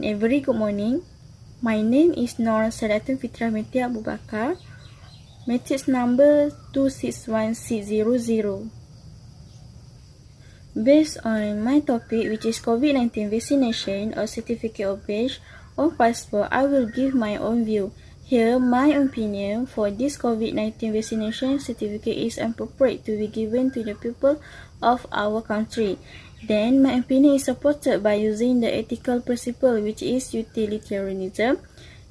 a very good morning. My name is Nor Sadatun Fitra Meti Abu Bakar, matrix number 261600. Based on my topic, which is COVID-19 vaccination or certificate of age or passport, I will give my own view. Here, my opinion for this COVID-19 vaccination certificate is appropriate to be given to the people of our country. Then, my opinion is supported by using the ethical principle, which is utilitarianism.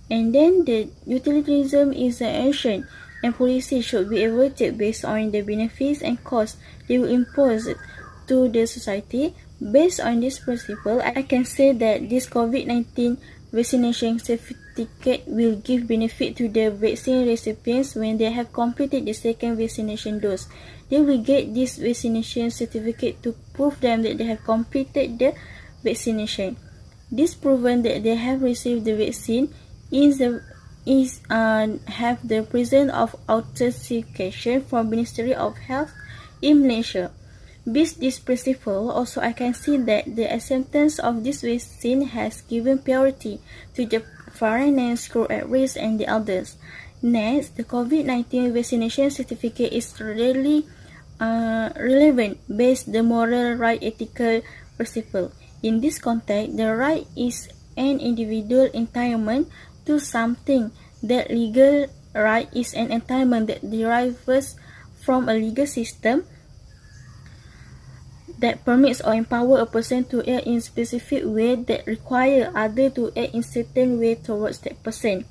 And then, the utilitarianism is an action and policy should be evaluated based on the benefits and costs they will impose to the society. Based on this principle, I can say that this COVID-19 vaccination certificate will give benefit to the vaccine recipients when they have completed the second vaccination dose. They will get this vaccination certificate to prove them that they have completed the vaccination. This proven that they have received the vaccine have the presence of authentication from Ministry of Health in Malaysia. Based this principle, also I can see that the acceptance of this vaccine has given priority to the foreigners, crew at risk, and the others. Next, the COVID-19 vaccination certificate is really relevant based the moral right ethical principle. In this context, the right is an individual entitlement to something. That legal right is an entitlement that derives from a legal system that permits or empower a person to act in specific way that require others to act in certain way towards that person.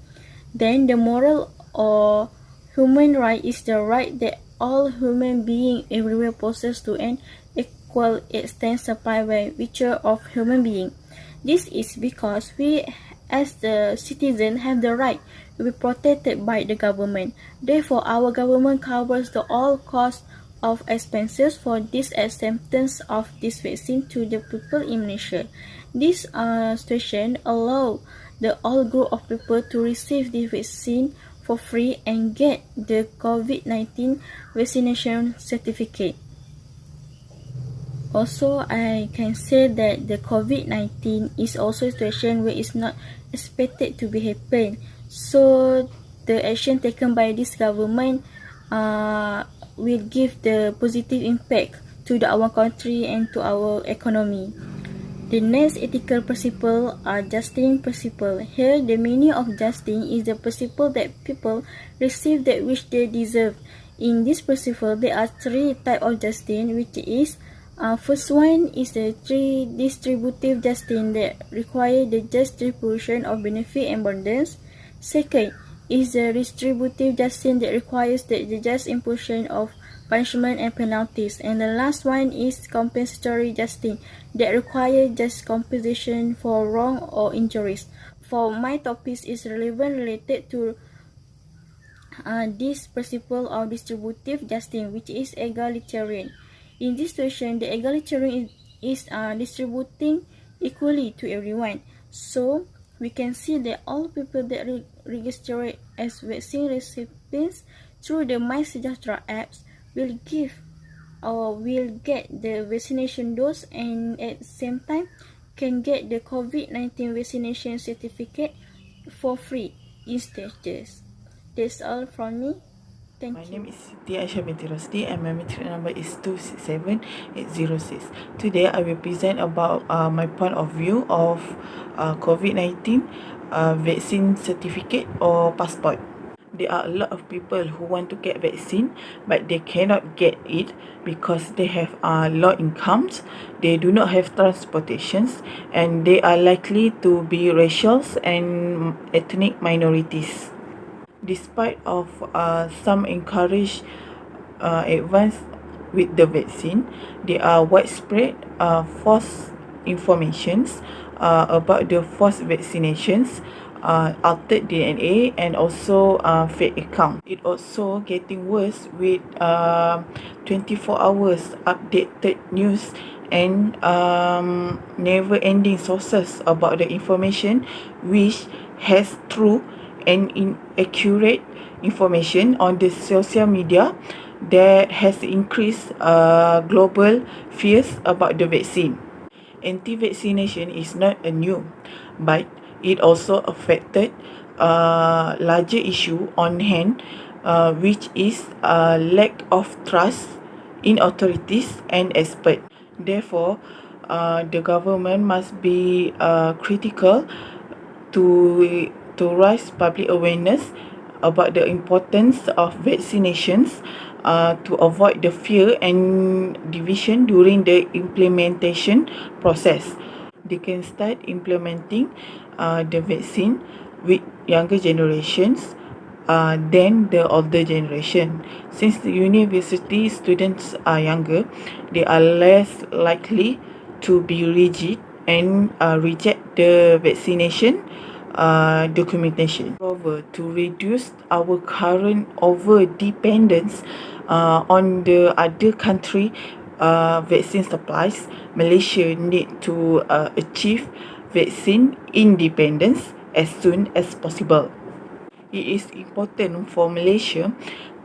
Then the moral or human right is the right that all human beings everywhere possess to an equal extent supplied by virtue of human being. This is because we as the citizen have the right to be protected by the government. Therefore, our government covers the all costs of expenses for this acceptance of this vaccine to the people in Malaysia. This situation allow the all group of people to receive the vaccine for free and get the COVID-19 vaccination certificate. Also, I can say that the COVID-19 is also a situation where it's not expected to be happen. So, the action taken by this government will give the positive impact to our country and to our economy. The next ethical principle are justice principle. Here, the meaning of justice is the principle that people receive that which they deserve. In this principle, there are three types of justice, which is first one is the distributive justice that require the just distribution of benefit and burdens. Second is the redistributive justice that requires the just imposition of punishment and penalties. And the last one is compensatory justice that requires just compensation for wrong or injuries. For my topic is relevant related to this principle of distributive justice, which is egalitarian. In this situation, the egalitarian is distributing equally to everyone. So, we can see that all people that register as vaccine recipients through the MySejahtera apps will give or will get the vaccination dose and at the same time can get the COVID-19 vaccination certificate for free in stages. That's all from me. Thank you. My name is Siti Aisyah binti Rosdi and my matric number is 267806. Today I will present about my point of view of COVID-19 vaccine certificate or passport. There are a lot of people who want to get vaccine but they cannot get it because they have low incomes, they do not have transportations, and they are likely to be racial and ethnic minorities. Despite of some encourage advance with the vaccine, there are widespread false informations about the false vaccinations, altered DNA, and also fake account. It also getting worse with 24 hours updated news and never-ending sources about the information which has true and inaccurate information on the social media that has increased global fears about the vaccine. Anti-vaccination is not a new, but it also affected a larger issue on hand, which is a lack of trust in authorities and experts. Therefore, the government must be critical to raise public awareness about the importance of vaccinations, to avoid the fear and division during the implementation process. They can start implementing the vaccine with younger generations than the older generation. Since the university students are younger, they are less likely to be rigid and reject the vaccination documentation. Moreover, to reduce our current over dependence on the other country vaccine supplies, Malaysia need to achieve vaccine independence as soon as possible. It is important for Malaysia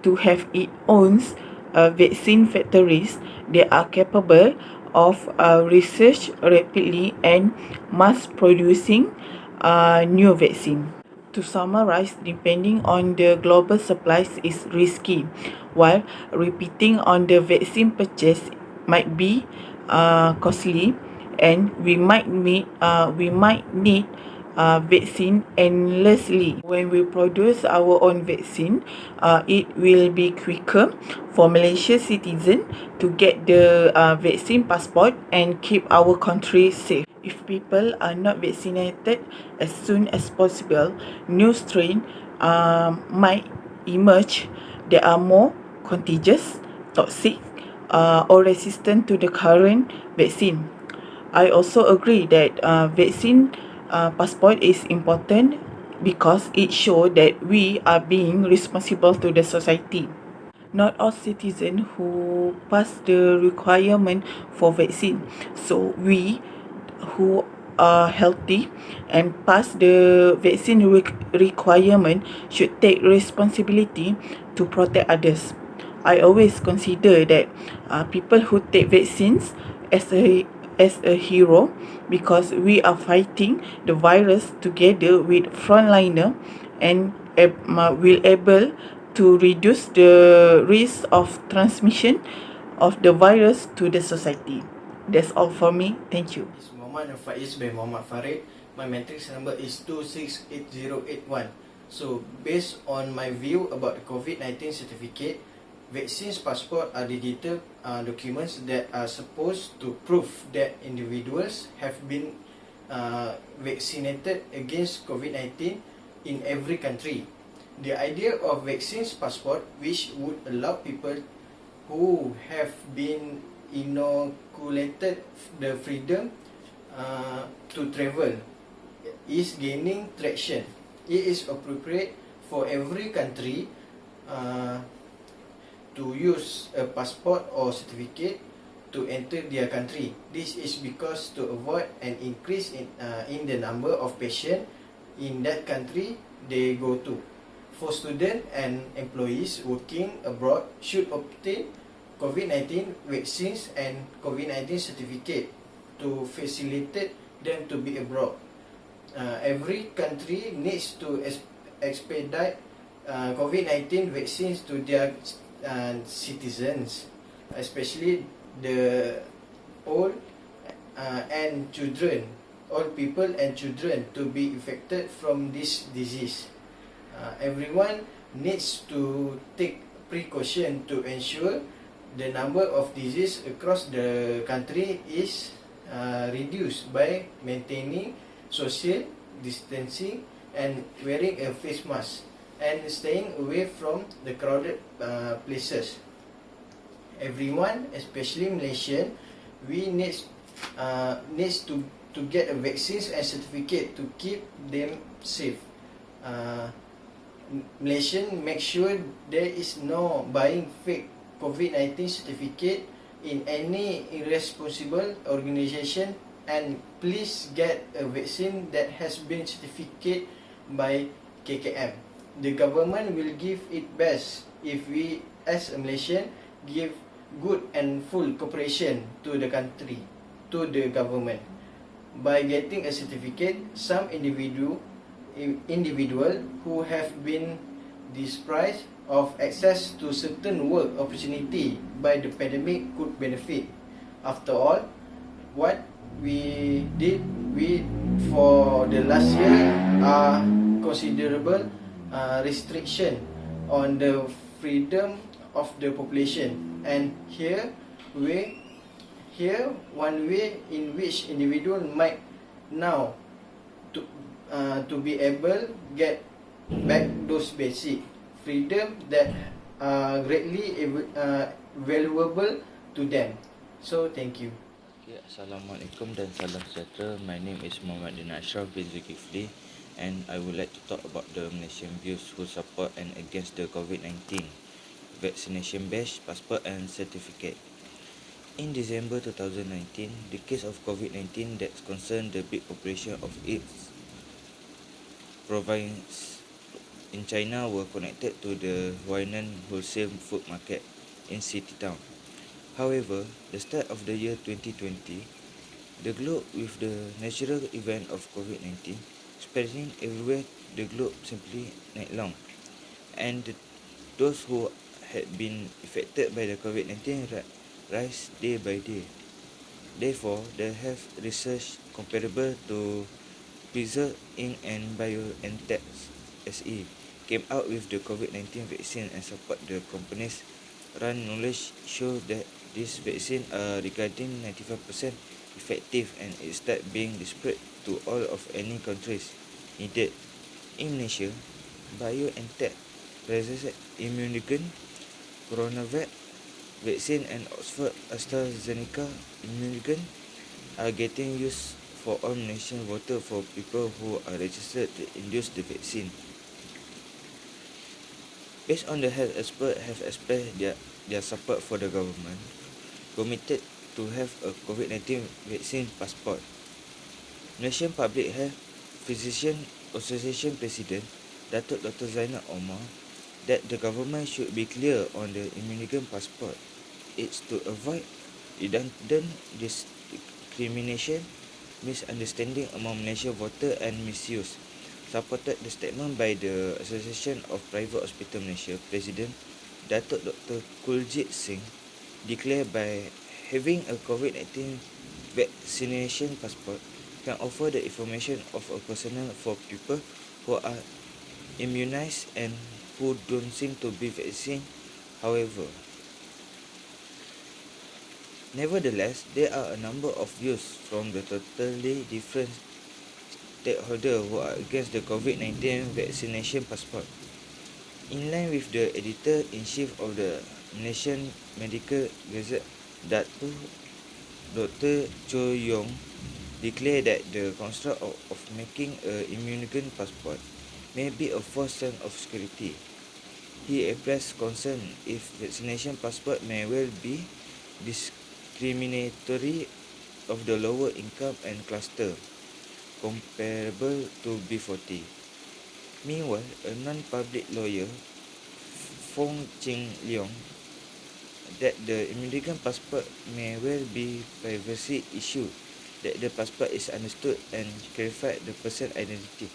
to have its own vaccine factories that are capable of research rapidly and mass producing new vaccine. To summarize, depending on the global supplies is risky, while repeating on the vaccine purchase might be costly, and we might need vaccine endlessly. When we produce our own vaccine, it will be quicker for Malaysia citizen to get the vaccine passport and keep our country safe. If people are not vaccinated as soon as possible, new strain might emerge that are more contagious, toxic, or resistant to the current vaccine. I also agree that vaccine passport is important because it shows that we are being responsible to the society. Not all citizens who pass the requirement for vaccine, so we who are healthy and pass the vaccine requirement should take responsibility to protect others. I always consider that people who take vaccines as a hero, because we are fighting the virus together with frontliner and will able to reduce the risk of transmission of the virus to the society. That's all for me. Thank you. Is Muhammad and Faiz by Muhammad Farid. My matrix number is 268081. So, based on my view about the COVID-19 certificate, vaccines passport are digital documents that are supposed to prove that individuals have been vaccinated against COVID-19 in every country. The idea of vaccines passport, which would allow people who have been inoculated the freedom to travel, is gaining traction. It is appropriate for every country to use a passport or certificate to enter their country. This is because to avoid an increase in the number of patients in that country they go to. For students and employees working abroad should obtain COVID-19 vaccines and COVID-19 certificate to facilitate them to be abroad. Every country needs to expedite COVID-19 vaccines to their citizens, especially the old and children, old people and children, to be affected from this disease. Everyone needs to take precaution to ensure the number of disease across the country is reduced by maintaining social distancing and wearing a face mask and staying away from the crowded places. Everyone, especially Malaysian, we needs to get a vaccines and certificate to keep them safe. Malaysian make sure there is no buying fake COVID-19 certificate in any irresponsible organisation, and please get a vaccine that has been certificated by KKM. The government will give its best if we as a Malaysian give good and full cooperation to the country. to the government. By getting a certificate, some individual who have been deprived of access to certain work opportunity by the pandemic could benefit. After all, what we did for the last year are considerable restriction on the freedom of the population, and here one way in which individual might now to be able get back those basic freedom that are greatly valuable to them. So thank you. Okay, Assalamualaikum dan salam sejahtera. My name is Muhammad Din Ashraf bin Zulkifli, and I would like to talk about the Malaysian views who support and against the COVID-19 vaccination badge, passport and certificate. In December 2019, the case of COVID-19 that concerned the big population of its province in China were connected to the Huainan wholesale food market in city town. However, the start of the year 2020, the globe with the natural event of COVID-19 spreading everywhere, the globe simply night long, and those who had been affected by the COVID-19 rise day by day. Therefore, the health research comparable to Pfizer Inc. and BioNTech SE came out with the COVID-19 vaccine and support the company's run knowledge show that this vaccine are regarding 95% effective and it start being distributed to all of any countries needed. In Malaysia, BioNTech presents Immunogen, Coronavac vaccine and Oxford AstraZeneca Immunogen are getting used for all Malaysian voters for people who are registered to induce the vaccine. Based on the health experts have expressed their support for the government, committed to have a COVID-19 vaccine passport. Malaysian Public Health Physician Association President Datuk Dr. Zainal Omar that the government should be clear on the Immunogen passport. It's to avoid redundant discrimination, misunderstanding among Malaysian voters and misuse. Supported the statement by the Association of Private Hospital Malaysia President Datuk Dr. Kuljit Singh declared by having a COVID-19 vaccination passport can offer the information of a personnel for people who are immunized and who don't seem to be vaccinated. However, nevertheless, there are a number of views from the totally different stakeholders who are against the COVID-19 vaccination passport. In line with the editor-in-chief of the Malaysian Medical Gazette, Datuk Dr. Cho Yong declared that the construct of making an Immunogen passport may be a false sense of security. He expressed concern if vaccination passport may well be discriminatory of the lower income and cluster comparable to B40. Meanwhile, a non-public lawyer, Fong Ching Leong, that the Immunogen passport may well be privacy issue, that the passport is understood and clarified the person identity.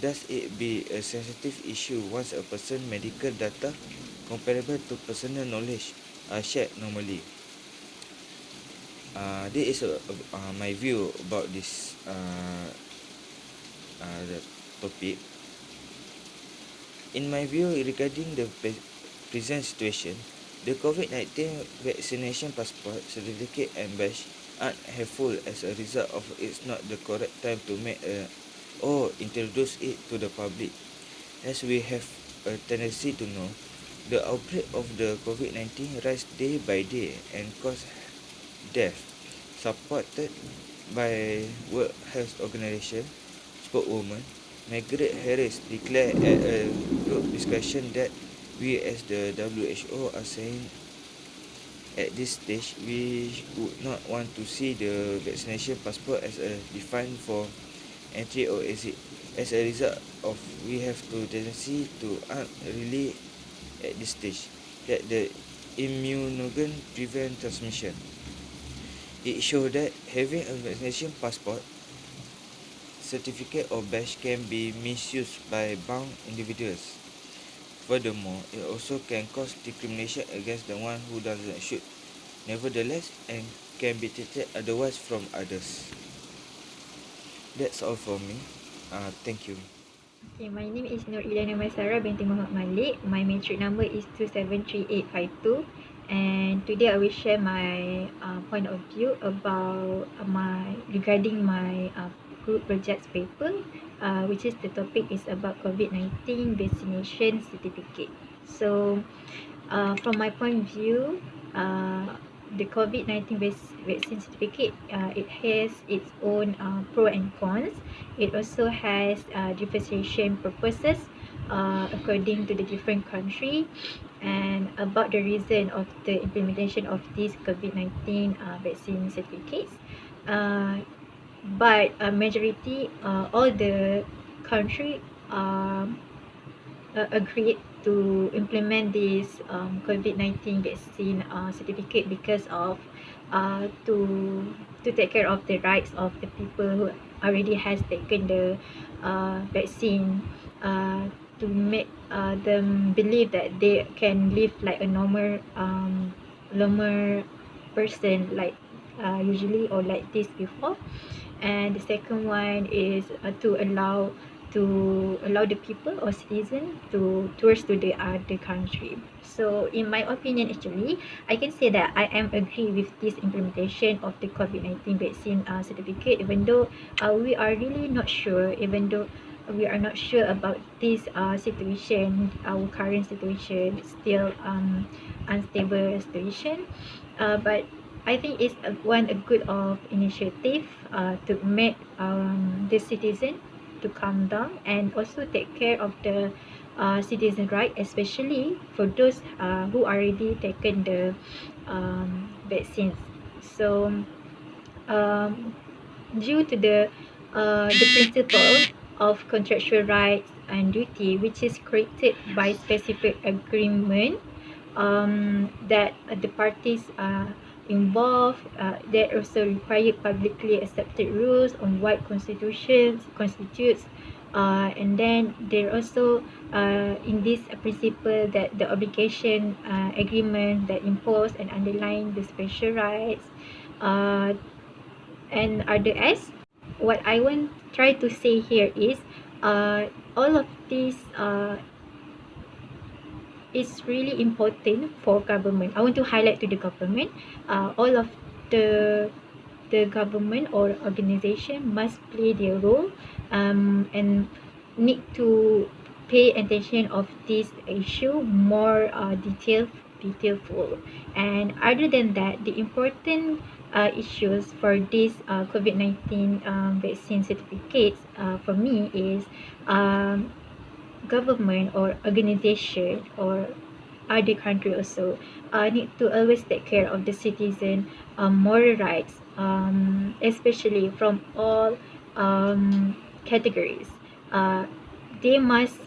Thus, it be a sensitive issue once a person medical data comparable to personal knowledge are shared normally. This is my view about this the topic. In my view regarding the present situation, the COVID-19 vaccination passport, certificate and badge aren't helpful as a result of it's not the correct time to make or introduce it to the public. As we have a tendency to know, the outbreak of the COVID-19 rise day by day and cause death. Supported by World Health Organization spokeswoman Margaret Harris declared at a group discussion that we as the WHO are saying at this stage we would not want to see the vaccination passport as a define for entry or exit. As a result of we have to tendency to really at this stage that the Immunogen prevent transmission. It shows that having a vaccination passport, certificate or badge can be misused by bound individuals. Furthermore, it also can cause discrimination against the one who doesn't shoot, nevertheless, and can be treated otherwise from others. That's all for me. Thank you. Okay, my name is Nur Ilana Maisara binti Muhammad Malik. My matric number is 273852, and today I will share my point of view about regarding my group project paper, which is the topic is about COVID-19 vaccination certificate. So, from my point of view, the COVID-19 vaccine certificate, it has its own pro and cons. It also has differentiation purposes according to the different country, and about the reason of the implementation of these COVID-19 vaccine certificates. But majority, all the country agreed to implement this COVID-19 vaccine certificate because of to take care of the rights of the people who already has taken the vaccine, to make them believe that they can live like a normal person, like usually or like this before. And the second one is to allow the people or citizen to tours to the other country. So in my opinion, actually, I can say that I am agree with this implementation of the COVID-19 vaccine certificate, even though we are really not sure, even though we are not sure about this situation, our current situation, still unstable situation. But I think it's a good of initiative to make the citizen to calm down and also take care of the citizen right, especially for those who already taken the vaccines. So um, due to the principle of contractual rights and duty, which is created by specific agreement, that the parties involved, that also require publicly accepted rules on what constitutes, and then there also in this principle that the obligation agreement that impose and underline the special rights, uh, and others. What I want try to say here is all of these is really important for government. I want to highlight to the government, all of the the government or organization must play their role, and need to pay attention of this issue more detailful. And other than that, the important issues for this COVID-19 vaccine certificates for me is government or organization or other country also need to always take care of the citizen moral rights, especially from all categories. uh, they must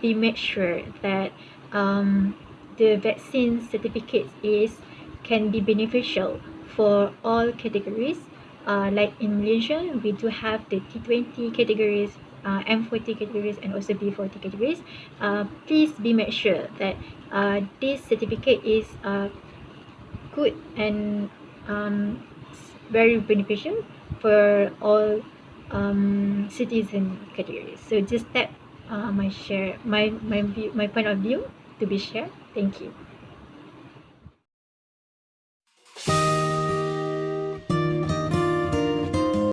be made sure that the vaccine certificates is can be beneficial for all categories. Like in Malaysia, we do have the T20 categories, M40 categories, and also B40 categories. Please be made sure that this certificate is good and very beneficial for all citizen categories. So just that my point of view to be shared. Thank you.